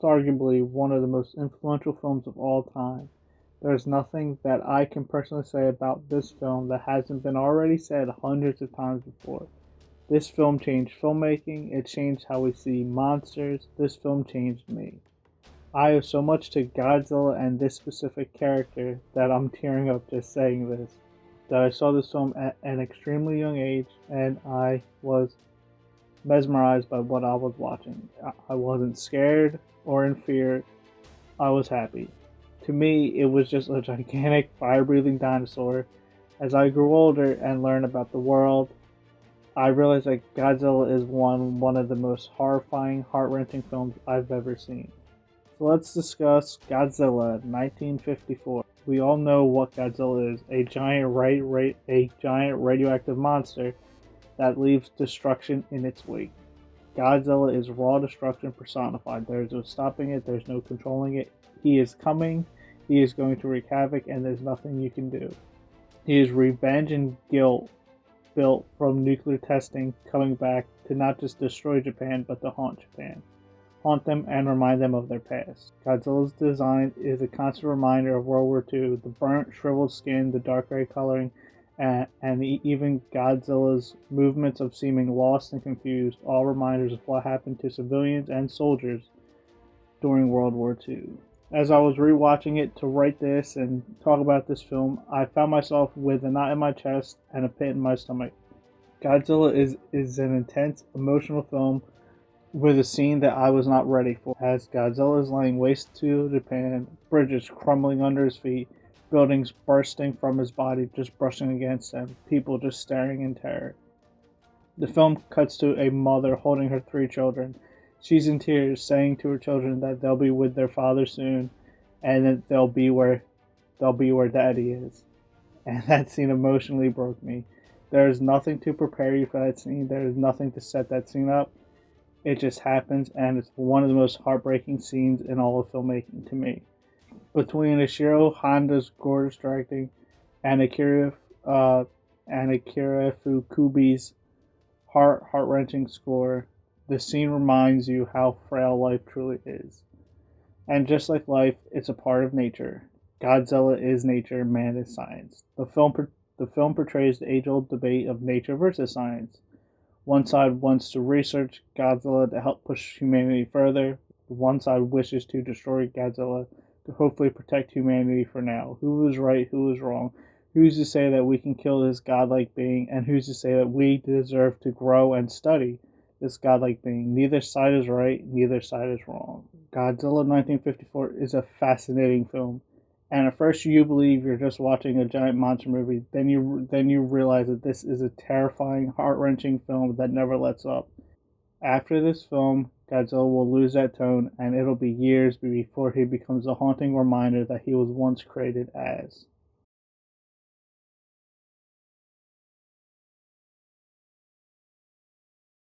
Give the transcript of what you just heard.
arguably one of the most influential films of all time. There's nothing that I can personally say about this film that hasn't been already said hundreds of times before. This film changed filmmaking, it changed how we see monsters. This film changed me. I owe so much to Godzilla and this specific character that I'm tearing up just saying this. That I saw this film at an extremely young age and I was mesmerized by what I was watching. I wasn't scared or in fear, I was happy. To me, it was just a gigantic fire breathing dinosaur. As I grew older and learned about the world, I realized that Godzilla is one of the most horrifying, heart wrenching films I've ever seen. So let's discuss Godzilla 1954. We all know what Godzilla is, a giant radioactive monster that leaves destruction in its wake. Godzilla is raw destruction personified. There's no stopping it, there's no controlling it. He is coming, he is going to wreak havoc, and there's nothing you can do. He is revenge and guilt built from nuclear testing coming back to not just destroy Japan, but to haunt Japan. Haunt them and remind them of their past. Godzilla's design is a constant reminder of World War II, the burnt, shriveled skin, the dark gray coloring, and even Godzilla's movements of seeming lost and confused, all reminders of what happened to civilians and soldiers during World War II. As I was rewatching it to write this and talk about this film, I found myself with a knot in my chest and a pit in my stomach. Godzilla is an intense, emotional film with a scene that I was not ready for. As Godzilla is laying waste to Japan, bridges crumbling under his feet, buildings bursting from his body, just brushing against them, people just staring in terror. The film cuts to a mother holding her three children. She's in tears, saying to her children that they'll be with their father soon, and that they'll be where Daddy is. And that scene emotionally broke me. There is nothing to prepare you for that scene. There is nothing to set that scene up. It just happens, and it's one of the most heartbreaking scenes in all of filmmaking to me. Between Ishiro Honda's gorgeous directing and Akira Fukubi's heart-wrenching score, the scene reminds you how frail life truly is. And just like life, it's a part of nature. Godzilla is nature, man is science. The film portrays the age-old debate of nature versus science. One side wants to research Godzilla to help push humanity further. One side wishes to destroy Godzilla to hopefully protect humanity for now. Who is right? Who is wrong? Who's to say that we can kill this godlike being? And who's to say that we deserve to grow and study this godlike being? Neither side is right. Neither side is wrong. Godzilla 1954 is a fascinating film. And at first you believe you're just watching a giant monster movie. Then you realize that this is a terrifying, heart-wrenching film that never lets up. After this film, Godzilla will lose that tone, and it'll be years before he becomes a haunting reminder that he was once created as.